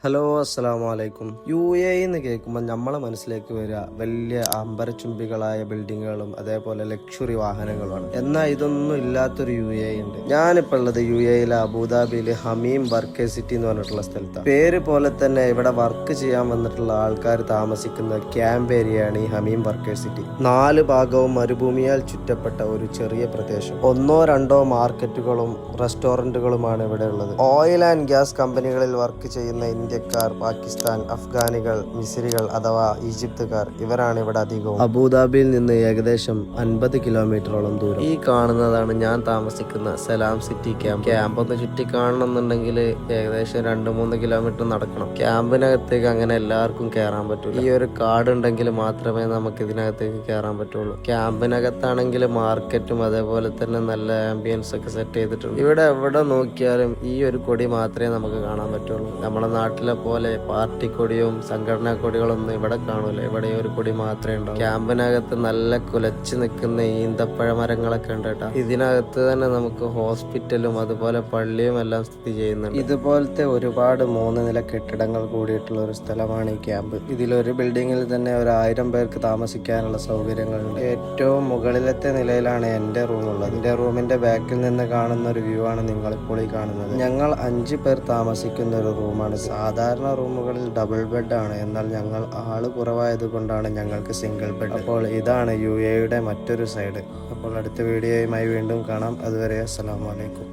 Hello, അസ്സലാമു അലൈക്കും. എന്ന് കേൾക്കുമ്പോൾ നമ്മളെ മനസ്സിലേക്ക് വരിക വലിയ അമ്പരചുംബികളായ ബിൽഡിങ്ങുകളും അതേപോലെ ലക്ഷറി വാഹനങ്ങളുമാണ്. എന്നാൽ ഇതൊന്നും ഇല്ലാത്തൊരു ഉണ്ട്. ഞാനിപ്പോൾ ഉള്ളത് യിലെ അബുദാബിയിലെ ഹമീം വർക്കേഴ്സ് സിറ്റി എന്ന് പറഞ്ഞിട്ടുള്ള സ്ഥലത്താണ്. പേര് പോലെ തന്നെ ഇവിടെ വർക്ക് ചെയ്യാൻ വന്നിട്ടുള്ള ആൾക്കാർ താമസിക്കുന്ന ക്യാമ്പ് ഏരിയയാണ് ഈ ഹമീം വർക്കേഴ്സ് സിറ്റി. 4 ഭാഗവും മരുഭൂമിയാൽ ചുറ്റപ്പെട്ട ഒരു ചെറിയ പ്രദേശം. 1-2 മാർക്കറ്റുകളും റെസ്റ്റോറന്റുകളുമാണ് ഇവിടെ ഉള്ളത്. ഓയിൽ ആൻഡ് ഗ്യാസ് കമ്പനികളിൽ വർക്ക് ചെയ്യുന്ന ഇന്ത്യക്കാർ, പാകിസ്ഥാൻ, അഫ്ഗാനികൾ, മിസ്രികൾ അഥവാ ഈജിപ്തുകാർ ഇവരാണ് ഇവിടെ അധികവും. അബുദാബിയിൽ നിന്ന് ഏകദേശം 50 കിലോമീറ്ററോളം ദൂരം. ഈ കാണുന്നതാണ് ഞാൻ താമസിക്കുന്ന സലാം സിറ്റി ക്യാമ്പ്. ക്യാമ്പ് ഒന്ന് ചുറ്റി കാണണമെന്നുണ്ടെങ്കിൽ ഏകദേശം 2-3 കിലോമീറ്റർ നടക്കണം. ക്യാമ്പിനകത്തേക്ക് അങ്ങനെ എല്ലാവർക്കും കയറാൻ പറ്റൂല. ഈ ഒരു കാർഡ് ഉണ്ടെങ്കിൽ മാത്രമേ നമുക്ക് ഇതിനകത്തേക്ക് കയറാൻ പറ്റുള്ളൂ. ക്യാമ്പിനകത്താണെങ്കിൽ മാർക്കറ്റും അതേപോലെ തന്നെ നല്ല ആംബിയൻസ് ഒക്കെ സെറ്റ് ചെയ്തിട്ടുണ്ട്. ഇവിടെ എവിടെ നോക്കിയാലും ഈ ഒരു കൊടി മാത്രമേ നമുക്ക് കാണാൻ പറ്റുള്ളൂ. നമ്മുടെ നാട്ടിലെ പോലെ പാർട്ടി കൊടിയും സംഘടനാ കൊടികളൊന്നും ഇവിടെ കാണൂല. ഇവിടെ ഒരു കൊടി മാത്രമേ ഉണ്ടാവും. ക്യാമ്പിനകത്ത് നല്ല കുലച്ച് നിൽക്കുന്ന ഈന്തപ്പഴ മരങ്ങളൊക്കെ ഉണ്ട് കേട്ടോ. ഇതിനകത്ത് തന്നെ നമുക്ക് ഹോസ്പിറ്റലും അതുപോലെ പള്ളിയും എല്ലാം സ്ഥിതി ചെയ്യുന്നുണ്ട്. ഇതുപോലത്തെ ഒരുപാട് 3 നില കെട്ടിടങ്ങൾ കൂടിയിട്ടുള്ള ഒരു സ്ഥലമാണ് ഈ ക്യാമ്പ്. ഇതിലൊരു ബിൽഡിങ്ങിൽ തന്നെ 1000 പേർക്ക് താമസിക്കാനുള്ള സൗകര്യങ്ങളുണ്ട്. ഏറ്റവും മുകളിലത്തെ നിലയിലാണ് എൻ്റെ റൂം ഉള്ളത്. എൻ്റെ റൂമിന്റെ ബാക്കിൽ നിന്ന് കാണുന്ന ഒരു വ്യൂ ആണ് നിങ്ങളിപ്പോൾ ഈ കാണുന്നത്. ഞങ്ങൾ 5 പേർ താമസിക്കുന്ന ഒരു റൂമാണ്. സാധാരണ റൂമുകളിൽ ഡബിൾ ബെഡ് ആണ്, എന്നാൽ ഞങ്ങൾ ആള് കുറവായത് കൊണ്ടാണ് ഞങ്ങൾക്ക് സിംഗിൾ ബെഡ്. അപ്പോൾ ഇതാണ് യുടെ മറ്റൊരു സൈഡ്. അപ്പോൾ അടുത്ത വീഡിയോയുമായി വീണ്ടും കാണാം. അതുവരെ അസ്സലാമു അലൈക്കും.